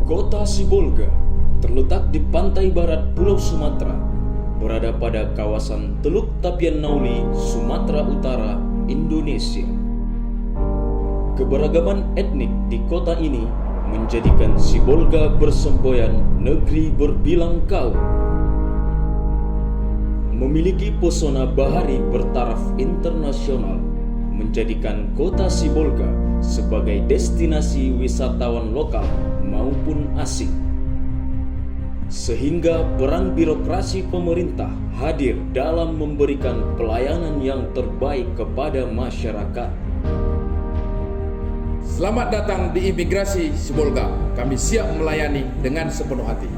Kota Sibolga terletak di pantai barat Pulau Sumatera, berada pada kawasan Teluk Tapian Nauli, Sumatera Utara, Indonesia. Keberagaman etnik di kota ini menjadikan Sibolga bersemboyan negeri berbilang kaum. Memiliki pesona bahari bertaraf internasional, menjadikan kota Sibolga sebagai destinasi wisatawan lokal maupun asing. Sehingga peran birokrasi pemerintah hadir dalam memberikan pelayanan yang terbaik kepada masyarakat. Selamat datang di Imigrasi Sibolga. Kami siap melayani dengan sepenuh hati.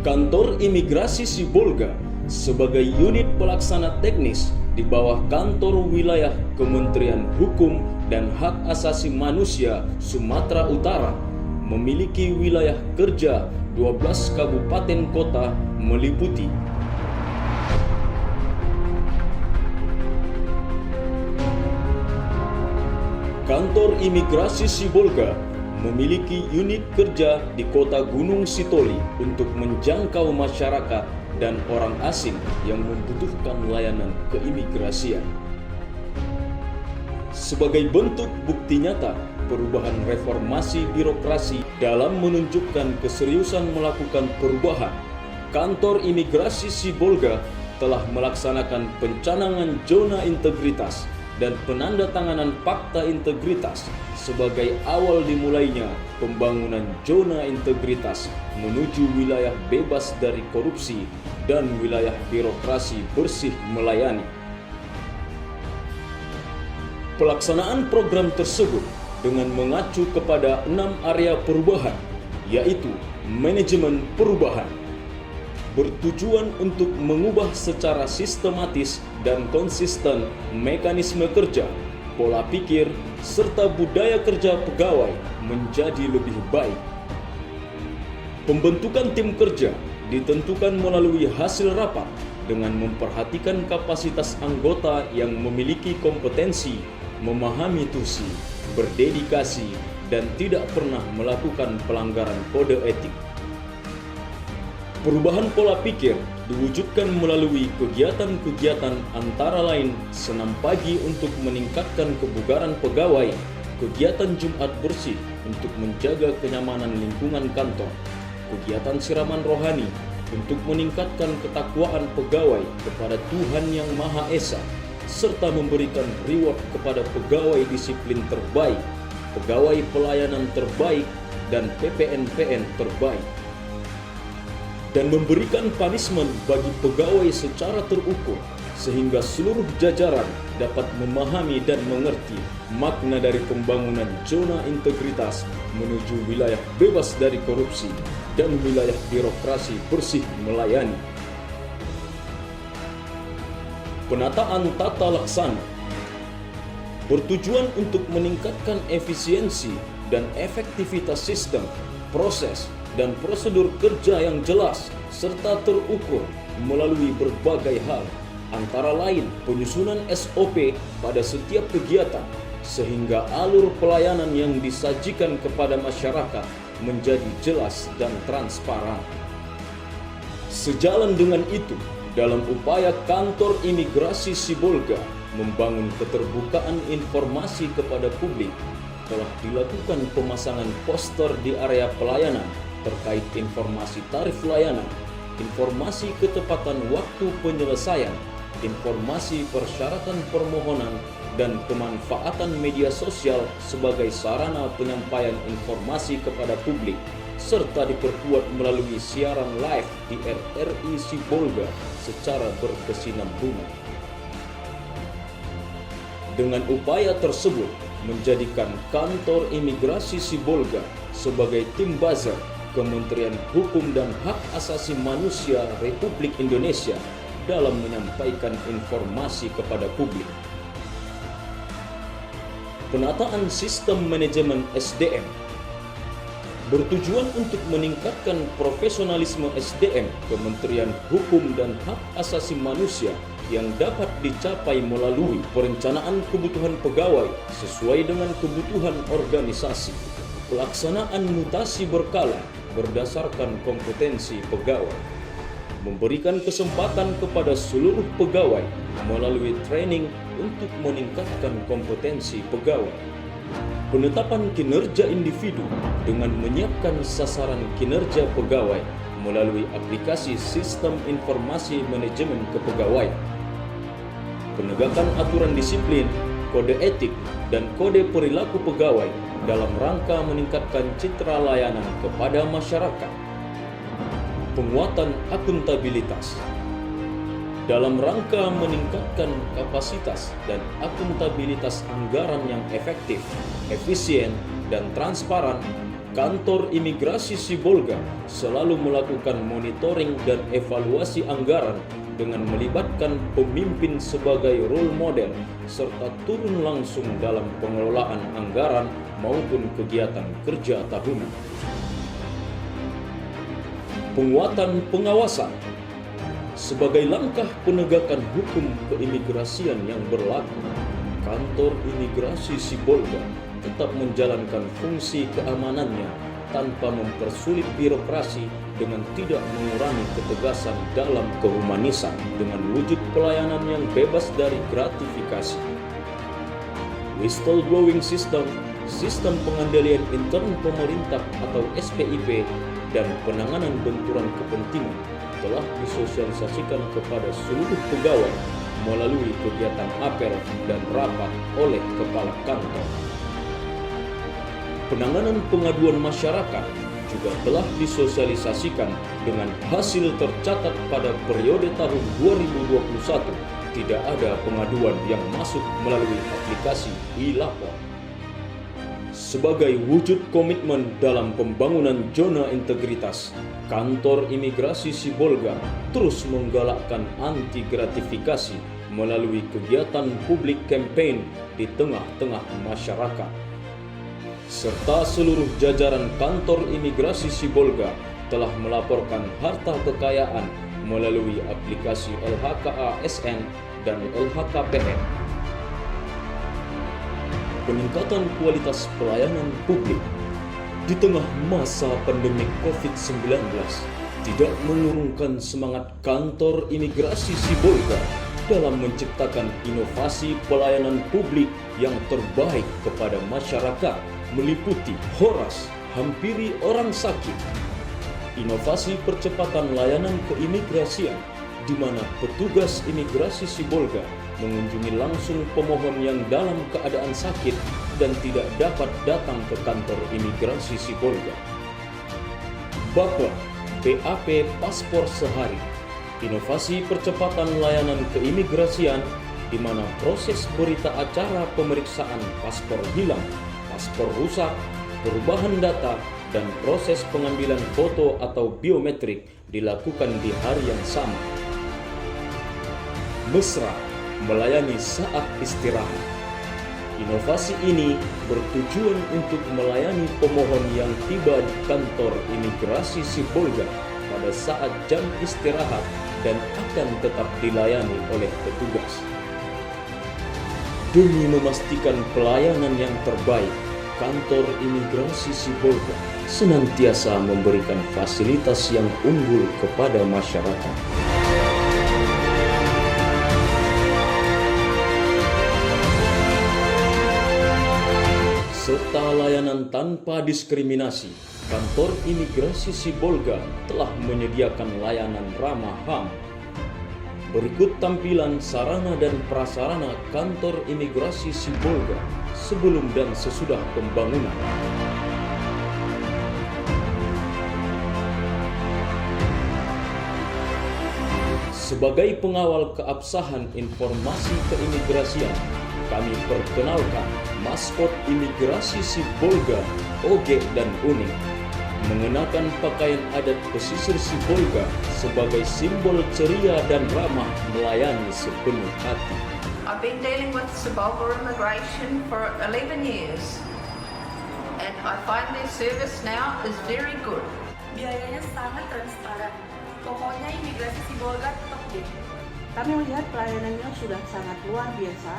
Kantor Imigrasi Sibolga sebagai unit pelaksana teknis di bawah Kantor Wilayah Kementerian Hukum dan Hak Asasi Manusia Sumatera Utara memiliki wilayah kerja 12 kabupaten kota meliputi Kantor Imigrasi Sibolga memiliki unit kerja di Kota Gunung Sitoli untuk menjangkau masyarakat dan orang asing yang membutuhkan layanan keimigrasian. Sebagai bentuk bukti nyata perubahan reformasi birokrasi dalam menunjukkan keseriusan melakukan perubahan, Kantor Imigrasi Sibolga telah melaksanakan pencanangan zona integritas dan penandatanganan fakta integritas sebagai awal dimulainya pembangunan zona integritas menuju wilayah bebas dari korupsi dan wilayah birokrasi bersih melayani. Pelaksanaan program tersebut dengan mengacu kepada 6 area perubahan, yaitu manajemen perubahan, bertujuan untuk mengubah secara sistematis dan konsisten mekanisme kerja, pola pikir, serta budaya kerja pegawai menjadi lebih baik. Pembentukan tim kerja ditentukan melalui hasil rapat dengan memperhatikan kapasitas anggota yang memiliki kompetensi, memahami tusi, berdedikasi, dan tidak pernah melakukan pelanggaran kode etik. Perubahan pola pikir diwujudkan melalui kegiatan-kegiatan antara lain senam pagi untuk meningkatkan kebugaran pegawai, kegiatan Jumat bersih untuk menjaga kenyamanan lingkungan kantor, kegiatan siraman rohani untuk meningkatkan ketakwaan pegawai kepada Tuhan Yang Maha Esa, serta memberikan reward kepada pegawai disiplin terbaik, pegawai pelayanan terbaik, dan PPNPN terbaik, dan memberikan punishment bagi pegawai secara terukur sehingga seluruh jajaran dapat memahami dan mengerti makna dari pembangunan zona integritas menuju wilayah bebas dari korupsi dan wilayah birokrasi bersih melayani. Penataan tata laksana bertujuan untuk meningkatkan efisiensi dan efektivitas sistem, proses, dan prosedur kerja yang jelas serta terukur melalui berbagai hal, antara lain penyusunan SOP pada setiap kegiatan sehingga alur pelayanan yang disajikan kepada masyarakat menjadi jelas dan transparan. Sejalan dengan itu, dalam upaya Kantor Imigrasi Sibolga membangun keterbukaan informasi kepada publik, telah dilakukan pemasangan poster di area pelayanan terkait informasi tarif layanan, informasi ketepatan waktu penyelesaian, informasi persyaratan permohonan, dan pemanfaatan media sosial sebagai sarana penyampaian informasi kepada publik, serta diperkuat melalui siaran live di RRI Sibolga secara berkesinambungan. Dengan upaya tersebut, menjadikan Kantor Imigrasi Sibolga sebagai tim buzzer Kementerian Hukum dan Hak Asasi Manusia Republik Indonesia dalam menyampaikan informasi kepada publik. Penataan sistem manajemen SDM bertujuan untuk meningkatkan profesionalisme SDM Kementerian Hukum dan Hak Asasi Manusia yang dapat dicapai melalui perencanaan kebutuhan pegawai sesuai dengan kebutuhan organisasi, pelaksanaan mutasi berkala berdasarkan kompetensi pegawai, memberikan kesempatan kepada seluruh pegawai melalui training untuk meningkatkan kompetensi pegawai, penetapan kinerja individu dengan menyiapkan sasaran kinerja pegawai melalui aplikasi Sistem Informasi Manajemen Kepegawaian, penegakan aturan disiplin, kode etik, dan kode perilaku pegawai dalam rangka meningkatkan citra layanan kepada masyarakat, penguatan akuntabilitas dalam rangka meningkatkan kapasitas dan akuntabilitas anggaran yang efektif, efisien, dan transparan. Kantor Imigrasi Sibolga selalu melakukan monitoring dan evaluasi anggaran dengan melibatkan pemimpin sebagai role model serta turun langsung dalam pengelolaan anggaran maupun kegiatan kerja tahunan. Penguatan pengawasan sebagai langkah penegakan hukum keimigrasian yang berlaku, Kantor Imigrasi Sibolga tetap menjalankan fungsi keamanannya tanpa mempersulit birokrasi dengan tidak mengurangi ketegasan dalam kehumanisan dengan wujud pelayanan yang bebas dari gratifikasi. Whistleblowing System, Sistem Pengendalian Intern Pemerintah atau SPIP, dan penanganan benturan kepentingan telah disosialisasikan kepada seluruh pegawai melalui kegiatan apel dan rapat oleh kepala kantor. Penanganan pengaduan masyarakat juga telah disosialisasikan dengan hasil tercatat pada periode tahun 2021 tidak ada pengaduan yang masuk melalui aplikasi e-lapor. Sebagai wujud komitmen dalam pembangunan zona integritas, Kantor Imigrasi Sibolga terus menggalakkan anti gratifikasi melalui kegiatan public campaign di tengah-tengah masyarakat. Serta seluruh jajaran Kantor Imigrasi Sibolga telah melaporkan harta kekayaan melalui aplikasi LHKA-SN dan LHKPN. Peningkatan kualitas pelayanan publik di tengah masa pandemi COVID-19 tidak menurunkan semangat Kantor Imigrasi Sibolga dalam menciptakan inovasi pelayanan publik yang terbaik kepada masyarakat, meliputi horas, hampiri orang sakit, inovasi percepatan layanan keimigrasian, di mana petugas imigrasi Sibolga mengunjungi langsung pemohon yang dalam keadaan sakit dan tidak dapat datang ke kantor imigrasi Sibolga. BAP paspor sehari, inovasi percepatan layanan keimigrasian, di mana proses berita acara pemeriksaan paspor hilang, paspor rusak, perubahan data, dan proses pengambilan foto atau biometrik dilakukan di hari yang sama. Mesra melayani saat istirahat. Inovasi ini bertujuan untuk melayani pemohon yang tiba di kantor imigrasi Sibolga pada saat jam istirahat dan akan tetap dilayani oleh petugas. Demi memastikan pelayanan yang terbaik, Kantor Imigrasi Sibolga senantiasa memberikan fasilitas yang unggul kepada masyarakat. Serta layanan tanpa diskriminasi, Kantor Imigrasi Sibolga telah menyediakan layanan ramah HAM. Berikut tampilan sarana dan prasarana Kantor Imigrasi Sibolga sebelum dan sesudah pembangunan. Sebagai pengawal keabsahan informasi keimigrasian, kami perkenalkan maskot imigrasi Sibolga, Oge dan Unik, mengenakan pakaian adat pesisir Sibolga sebagai simbol ceria dan ramah melayani sepenuh hati. I've been dealing with Sibolga immigration for 11 years and I find their service now is very good. Biayanya sangat transparan. Pokoknya imigrasi Sibolga top deh. Kami melihat pelayanannya sudah sangat luar biasa,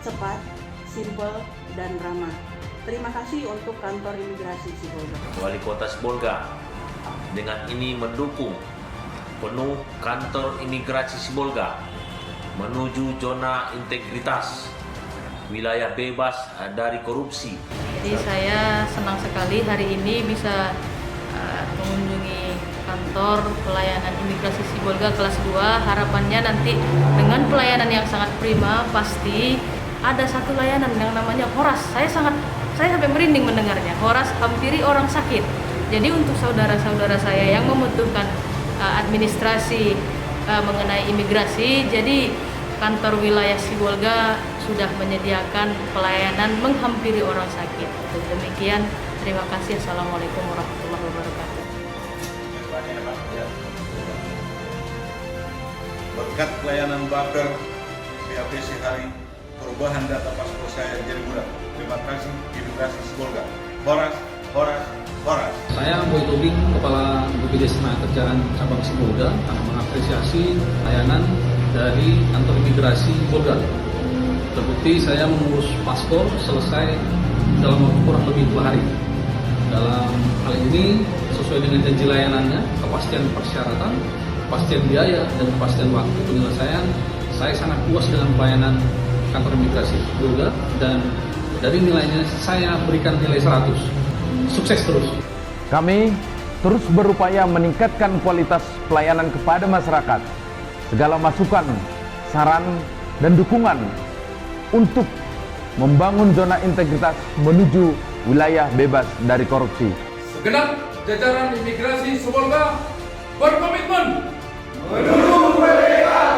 cepat, simpel, dan ramah. Terima kasih untuk kantor imigrasi Sibolga. Wali Kota Sibolga dengan ini mendukung penuh kantor imigrasi Sibolga menuju zona integritas, wilayah bebas dari korupsi. Jadi saya senang sekali hari ini bisa mengunjungi kantor pelayanan imigrasi Sibolga kelas 2. Harapannya nanti dengan pelayanan yang sangat prima, pasti ada satu layanan yang namanya Horas. Saya sampai merinding mendengarnya. Horas hampiri orang sakit. Jadi untuk saudara-saudara saya yang membutuhkan administrasi mengenai imigrasi, jadi kantor wilayah Sibolga sudah menyediakan pelayanan menghampiri orang sakit. Demikian, terima kasih. Assalamualaikum warahmatullahi wabarakatuh. Berkat pelayanan Baker PAPC hari, perubahan data paspor saya jadi mudah. Terima kasih imigrasi Sibolga. Horas, horas, horas. Saya Boy Tobing, Kepala BPJS Ketenagakerjaan Cabang Sibolga, mengapresiasi layanan dari kantor imigrasi Sibolga. Terbukti saya mengurus paspor selesai dalam waktu kurang lebih 2 hari. Dalam hal ini sesuai dengan janji layanannya, kepastian persyaratan, kepastian biaya, dan kepastian waktu penyelesaian, saya sangat puas dengan pelayanan kantor imigrasi Sibolga, dan dari nilainya saya berikan nilai 100. Sukses terus. Kami terus berupaya meningkatkan kualitas pelayanan kepada masyarakat. Segala masukan, saran, dan dukungan untuk membangun zona integritas menuju wilayah bebas dari korupsi. Segenap jajaran imigrasi Sibolga berkomitmen Mendukung mereka